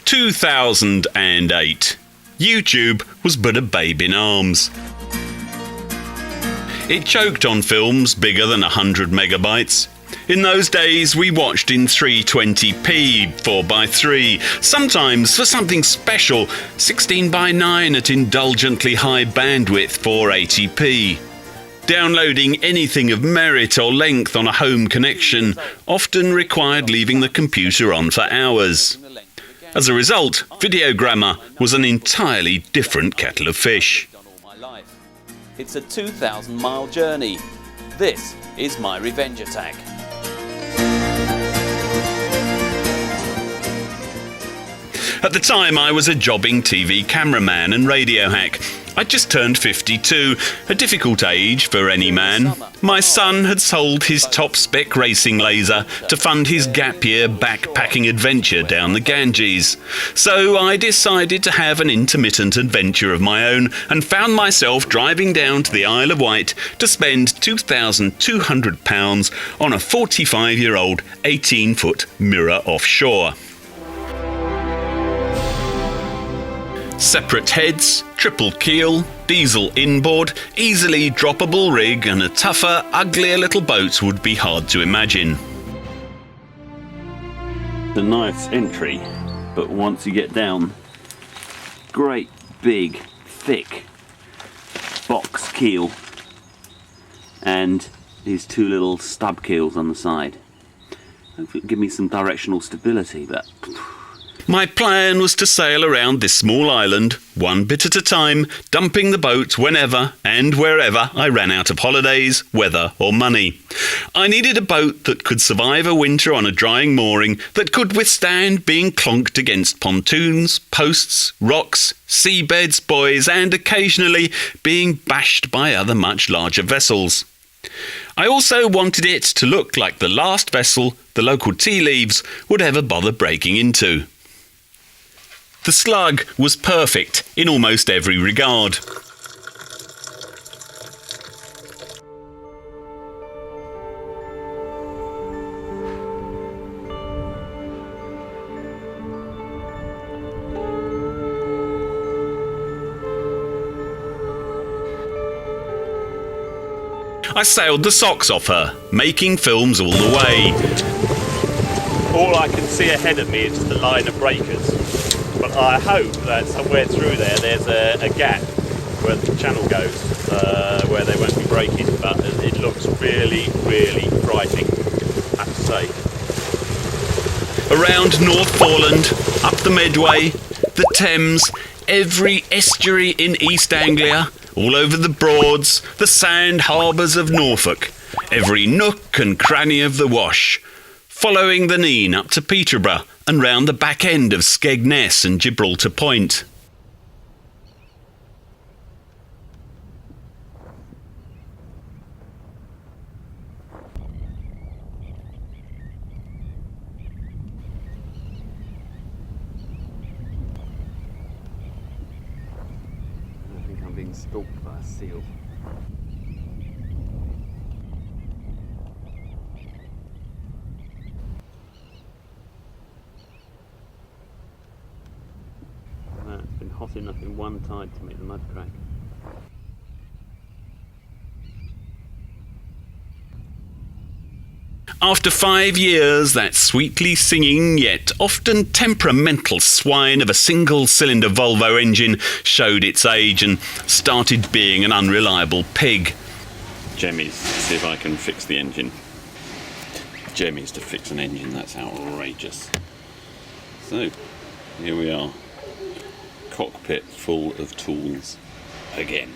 2008. YouTube was but a babe in arms. It choked on films bigger than 100 megabytes. In those days, we watched in 320p, 4:3, sometimes for something special, 16:9 at indulgently high bandwidth, 480p. Downloading anything of merit or length on a home connection often required leaving the computer on for hours. As a result, videogramma was an entirely different kettle of fish. It's a 2,000-mile journey. This is my revenge attack. At the time, I was a jobbing TV cameraman and radio hack. I'd just turned 52, a difficult age for any man. My son had sold his top-spec racing laser to fund his gap-year backpacking adventure down the Ganges. So I decided to have an intermittent adventure of my own and found myself driving down to the Isle of Wight to spend £2,200 on a 45-year-old 18-foot mirror offshore. Separate heads, triple keel, diesel inboard, easily droppable rig and a tougher, uglier little boat would be hard to imagine. A nice entry, but once you get down, great big, thick box keel and these two little stub keels on the side. Hopefully it'll give me some directional stability, but... My plan was to sail around this small island, one bit at a time, dumping the boat whenever and wherever I ran out of holidays, weather or money. I needed a boat that could survive a winter on a drying mooring, that could withstand being clonked against pontoons, posts, rocks, seabeds, buoys, and occasionally being bashed by other much larger vessels. I also wanted it to look like the last vessel the local tea leaves would ever bother breaking into. The Slug was perfect in almost every regard. I sailed the socks off her, making films all the way. All I can see ahead of me is just a line of breakers. But I hope that somewhere through there's a gap where the channel goes, where they won't be breaking. But it looks really, really frightening, I have to say. Around North Foreland, up the Medway, the Thames, every estuary in East Anglia, all over the Broads, the sand harbours of Norfolk, every nook and cranny of the Wash, following the Nene up to Peterborough and round the back end of Skegness and Gibraltar Point. I think I'm being stalked by a seal. It's been hot enough in one tide to make the mud crack. After 5 years, that sweetly singing yet often temperamental swine of a single-cylinder Volvo engine showed its age and started being an unreliable pig. Jemmy's, see if I can fix the engine. Jemmy's to fix an engine, that's outrageous. So, here we are. Cockpit full of tools again.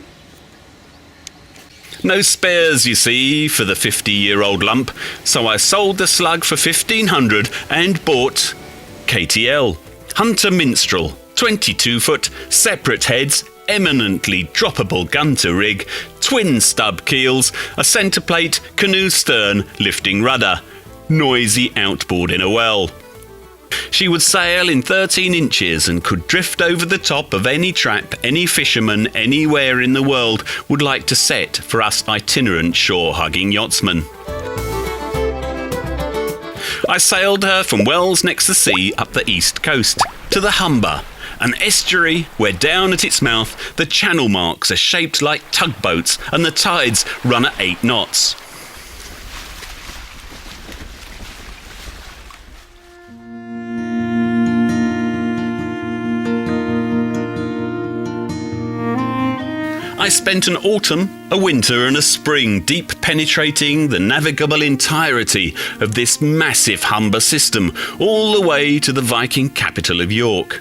No spares, you see, for the 50-year-old lump, so I sold the Slug for $1,500 and bought KTL Hunter Minstrel, 22-foot, separate heads, eminently droppable gunter rig, twin stub keels, a centre plate, canoe stern, lifting rudder, noisy outboard in a well. She would sail in 13 inches and could drift over the top of any trap any fisherman anywhere in the world would like to set for us itinerant shore-hugging yachtsmen. I sailed her from Wells next the sea up the east coast, to the Humber, an estuary where down at its mouth the channel marks are shaped like tugboats and the tides run at 8 knots. I spent an autumn, a winter and a spring deep penetrating the navigable entirety of this massive Humber system, all the way to the Viking capital of York.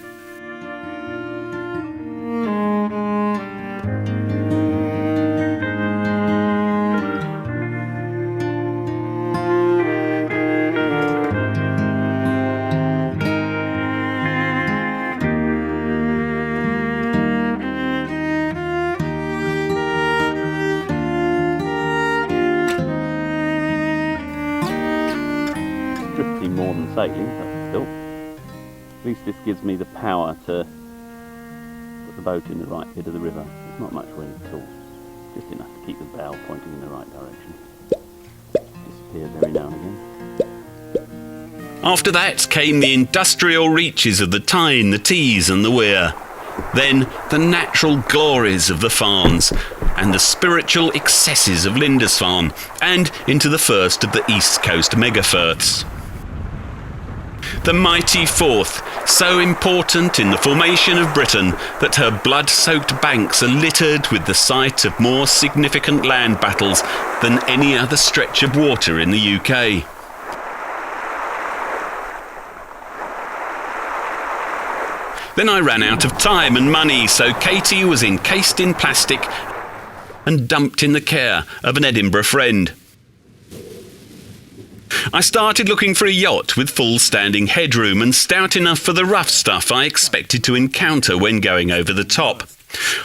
Drifting more than sailing, but still. At least this gives me the power to put the boat in the right bit of the river. There's not much wind at all, just enough to keep the bow pointing in the right direction. Disappears every now and again. After that came the industrial reaches of the Tyne, the Tees and the Wear. Then the natural glories of the Farns and the spiritual excesses of Lindisfarne, and into the first of the East Coast megafirths. The mighty Forth, so important in the formation of Britain that her blood-soaked banks are littered with the site of more significant land battles than any other stretch of water in the UK. Then I ran out of time and money, so Katie was encased in plastic and dumped in the care of an Edinburgh friend. I started looking for a yacht with full standing headroom and stout enough for the rough stuff I expected to encounter when going over the top.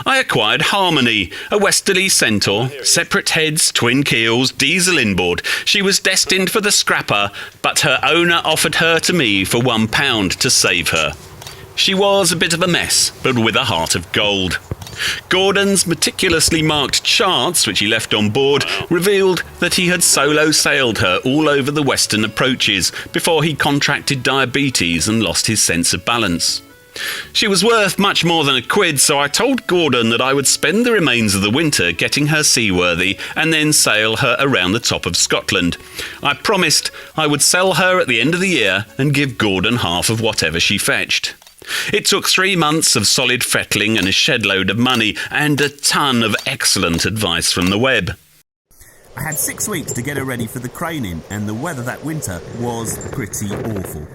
I acquired Harmony, a westerly centaur, separate heads, twin keels, diesel inboard. She was destined for the scrapper, but her owner offered her to me for £1 to save her. She was a bit of a mess, but with a heart of gold. Gordon's meticulously marked charts, which he left on board, revealed that he had solo sailed her all over the western approaches before he contracted diabetes and lost his sense of balance. She was worth much more than £1, so I told Gordon that I would spend the remains of the winter getting her seaworthy and then sail her around the top of Scotland. I promised I would sell her at the end of the year and give Gordon half of whatever she fetched. It took 3 months of solid fettling and a shed load of money and a ton of excellent advice from the web. I had 6 weeks to get her ready for the craning, and the weather that winter was pretty awful.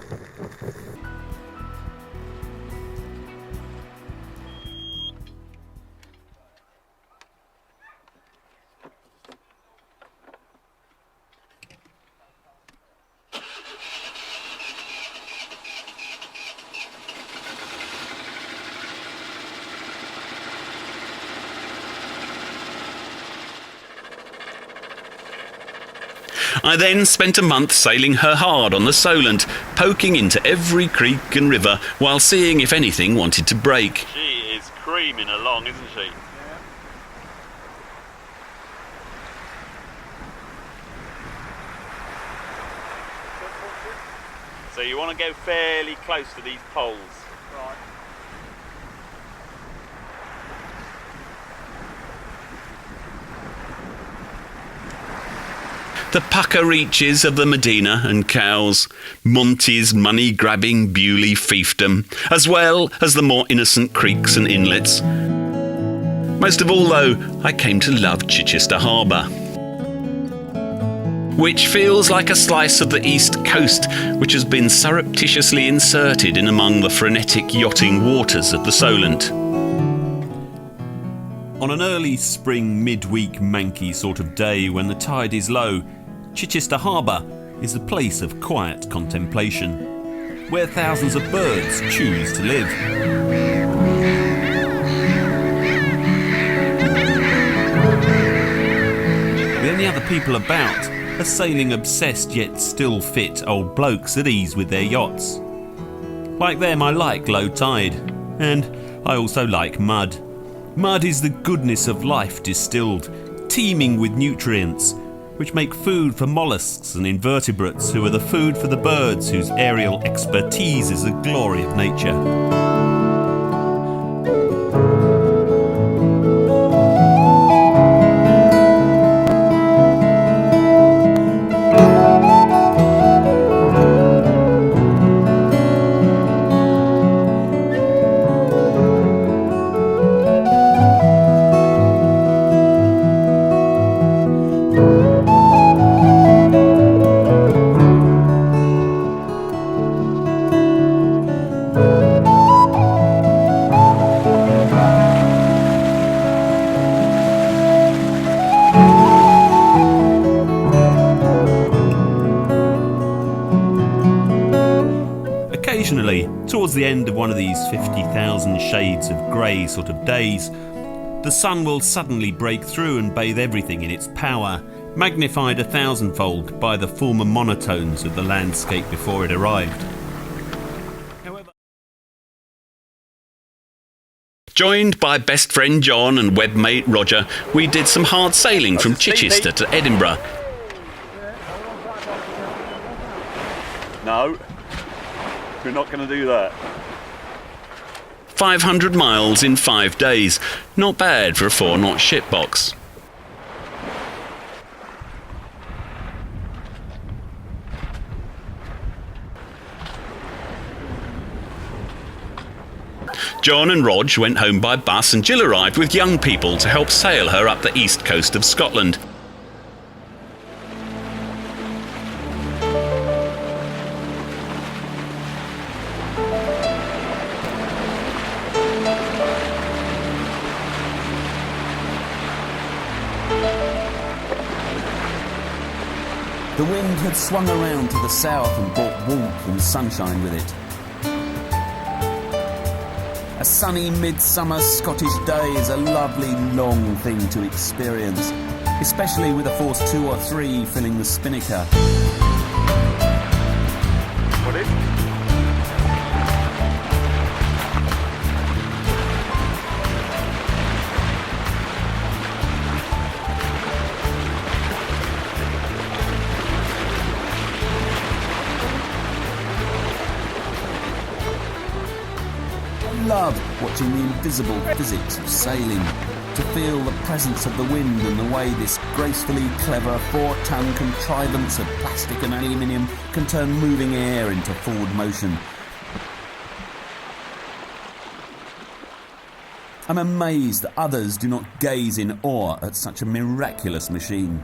I then spent a month sailing her hard on the Solent, poking into every creek and river while seeing if anything wanted to break. She is creaming along, isn't she? So you want to go fairly close to these poles. Right. The pucker reaches of the Medina and Cowes, Monty's money-grabbing Bewley fiefdom, as well as the more innocent creeks and inlets. Most of all, though, I came to love Chichester Harbour, which feels like a slice of the East Coast which has been surreptitiously inserted in among the frenetic yachting waters of the Solent. On an early spring midweek manky sort of day when the tide is low, Chichester Harbour is a place of quiet contemplation, where thousands of birds choose to live. The only other people about are sailing-obsessed yet still fit old blokes at ease with their yachts. Like them, I like low tide, and I also like mud. Mud is the goodness of life distilled, teeming with nutrients, which make food for mollusks and invertebrates, who are the food for the birds whose aerial expertise is the glory of nature. Occasionally, towards the end of one of these 50,000 shades of grey sort of days, the sun will suddenly break through and bathe everything in its power, magnified 1,000-fold by the former monotones of the landscape before it arrived. However, joined by best friend John and webmate Roger, we did some hard sailing from Chichester to Edinburgh. No, we're not going to do that. 500 miles in 5 days. Not bad for a 4-knot shipbox. John and Rog went home by bus and Jill arrived with young people to help sail her up the east coast of Scotland. The wind had swung around to the south and brought warmth and sunshine with it. A sunny midsummer Scottish day is a lovely long thing to experience, especially with a force 2 or 3 filling the spinnaker. What is? Love watching the invisible physics of sailing, to feel the presence of the wind and the way this gracefully clever 4-ton contrivance of plastic and aluminium can turn moving air into forward motion. I'm amazed that others do not gaze in awe at such a miraculous machine.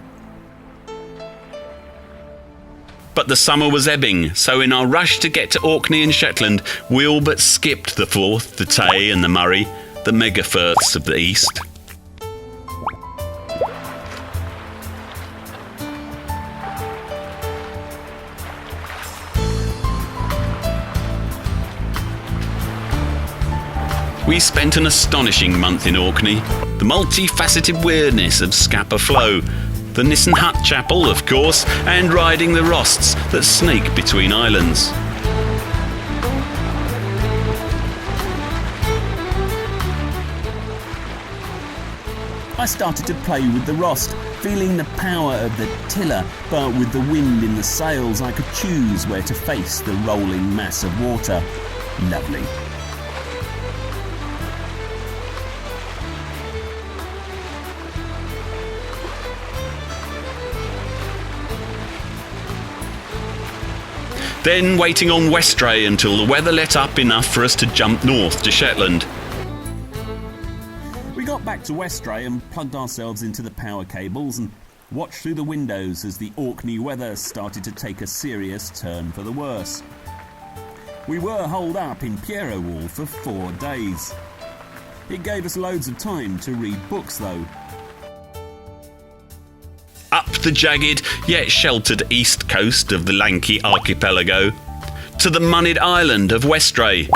But the summer was ebbing, so in our rush to get to Orkney and Shetland, we all but skipped the Forth, the Tay and the Murray, the mega Firths of the east. We spent an astonishing month in Orkney. The multifaceted weirdness of Scapa Flow, the Nissen Hut Chapel, of course, and riding the Rosts that snake between islands. I started to play with the Rost, feeling the power of the tiller, but with the wind in the sails I could choose where to face the rolling mass of water. Lovely. Then waiting on Westray until the weather let up enough for us to jump north to Shetland. We got back to Westray and plugged ourselves into the power cables and watched through the windows as the Orkney weather started to take a serious turn for the worse. We were holed up in Pierrot for 4 days. It gave us loads of time to read books though. Up the jagged yet sheltered east coast of the lanky archipelago, to the moneyed island of Westray,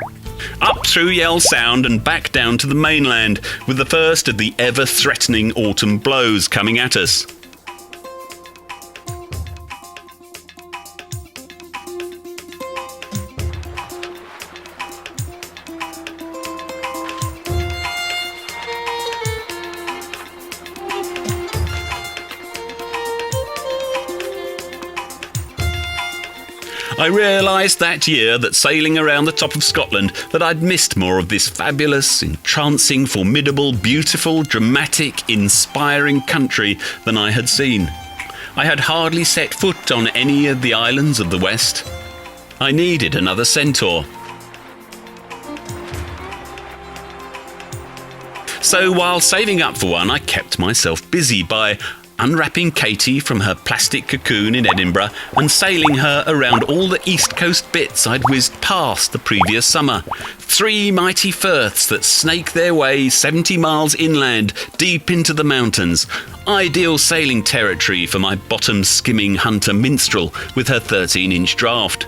up through Yell Sound and back down to the mainland, with the first of the ever-threatening autumn blows coming at us. I realised that year that sailing around the top of Scotland that I'd missed more of this fabulous, entrancing, formidable, beautiful, dramatic, inspiring country than I had seen. I had hardly set foot on any of the islands of the West. I needed another centaur. So while saving up for one, I kept myself busy by unwrapping Katie from her plastic cocoon in Edinburgh and sailing her around all the East Coast bits I'd whizzed past the previous summer. 3 mighty firths that snake their way 70 miles inland, deep into the mountains. Ideal sailing territory for my bottom-skimming hunter Minstrel with her 13-inch draft.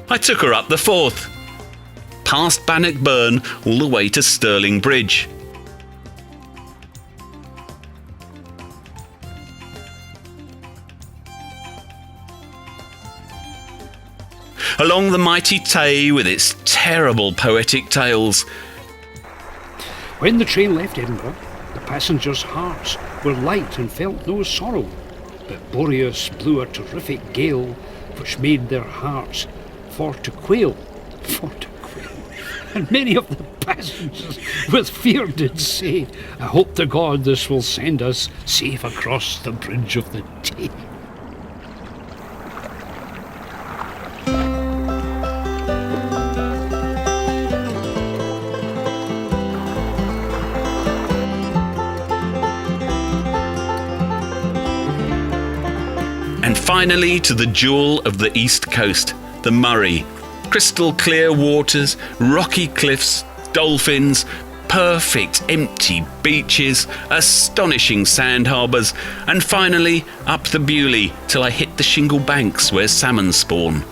I took her up the Forth, past Bannockburn all the way to Stirling Bridge. Along the mighty Tay with its terrible poetic tales. When the train left Edinburgh, the passengers' hearts were light and felt no sorrow, but Boreas blew a terrific gale, which made their hearts for to quail, and many of the passengers with fear did say, I hope to God this will send us safe across the bridge of the Tay. And finally to the jewel of the East Coast, the Murray. Crystal clear waters, rocky cliffs, dolphins, perfect empty beaches, astonishing sand harbours, and finally up the Bewley till I hit the shingle banks where salmon spawn.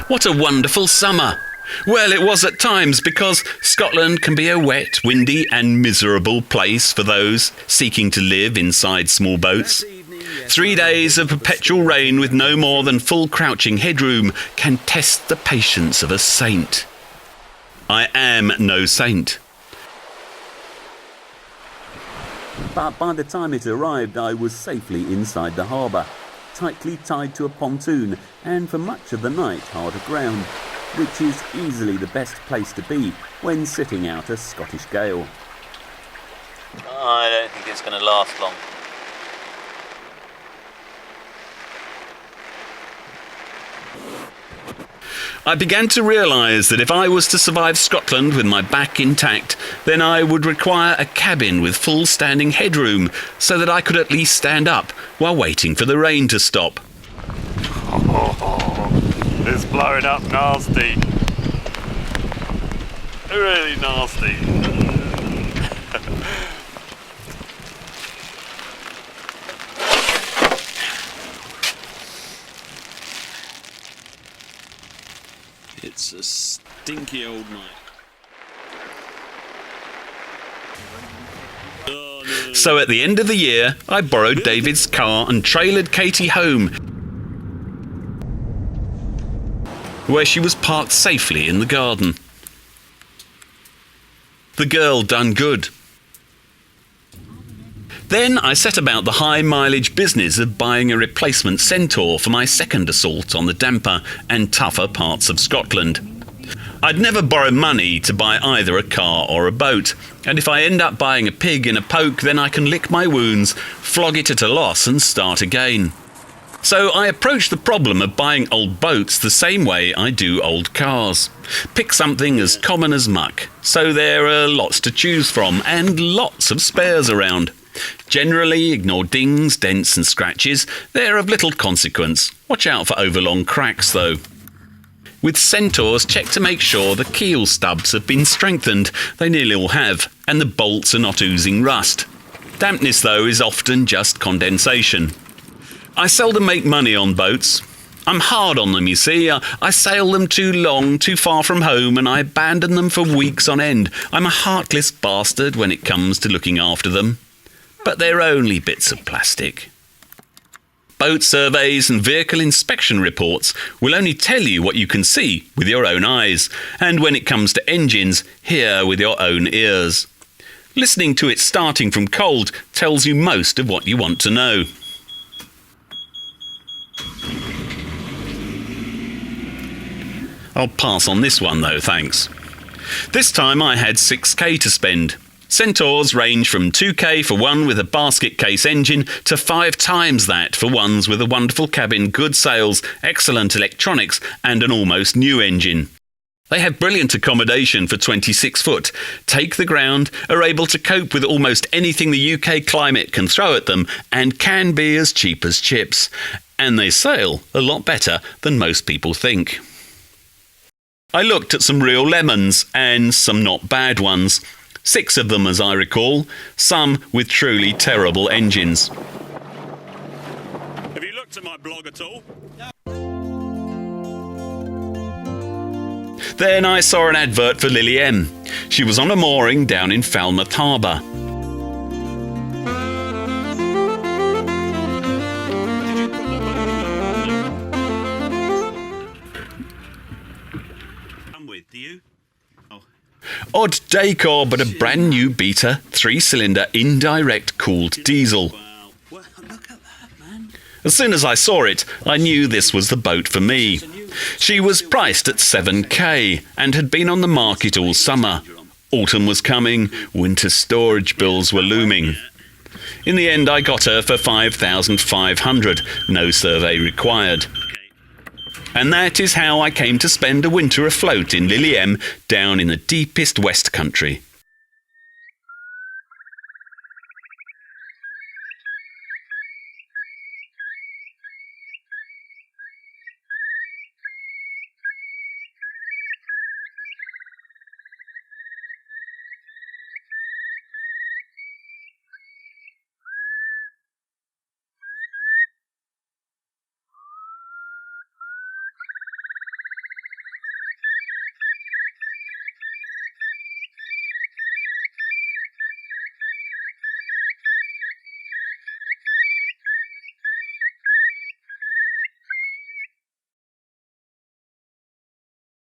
What a wonderful summer! Well, it was at times, because Scotland can be a wet, windy and miserable place for those seeking to live inside small boats. 3 days of perpetual rain with no more than full crouching headroom can test the patience of a saint. I am no saint. But by the time it arrived, I was safely inside the harbour, tightly tied to a pontoon, and for much of the night hard aground, which is easily the best place to be when sitting out a Scottish gale. I don't think it's going to last long. I began to realise that if I was to survive Scotland with my back intact, then I would require a cabin with full standing headroom so that I could at least stand up while waiting for the rain to stop. It's blowing up nasty. Really nasty. It's a stinky old night. So at the end of the year, I borrowed David's car and trailered Katie home, where she was parked safely in the garden. The girl done good. Then I set about the high-mileage business of buying a replacement Centaur for my second assault on the damper and tougher parts of Scotland. I'd never borrow money to buy either a car or a boat, and if I end up buying a pig in a poke, then I can lick my wounds, flog it at a loss and start again. So I approach the problem of buying old boats the same way I do old cars. Pick something as common as muck, so there are lots to choose from and lots of spares around. Generally ignore dings, dents and scratches. They're of little consequence. Watch out for overlong cracks though. With Centaurs, check to make sure the keel stubs have been strengthened. They nearly all have, and the bolts are not oozing rust. Dampness though is often just condensation. I seldom make money on boats. I'm hard on them, you see. I sail them too long, too far from home, and I abandon them for weeks on end. I'm a heartless bastard when it comes to looking after them. But they're only bits of plastic. Boat surveys and vehicle inspection reports will only tell you what you can see with your own eyes, and when it comes to engines, hear with your own ears. Listening to it starting from cold tells you most of what you want to know. I'll pass on this one though, thanks. This time I had 6k to spend. Centaurs range from 2k for one with a basket case engine to 5 times that for ones with a wonderful cabin, good sails, excellent electronics and an almost new engine. They have brilliant accommodation for 26 foot, take the ground, are able to cope with almost anything the UK climate can throw at them and can be as cheap as chips. And they sail a lot better than most people think. I looked at some real lemons and some not bad ones. 6 of them as I recall, some with truly terrible engines. Have you looked at my blog at all? Then I saw an advert for Lily M. She was on a mooring down in Falmouth Harbour. I'm with you. Odd decor, but a brand new Beta 3-cylinder indirect cooled diesel. Wow. Well, look at that, man. As soon as I saw it, I knew this was the boat for me. She was priced at 7k and had been on the market all summer. Autumn was coming, winter storage bills were looming. In the end, I got her for 5,500, no survey required. And that is how I came to spend a winter afloat in Lily M down in the deepest West Country.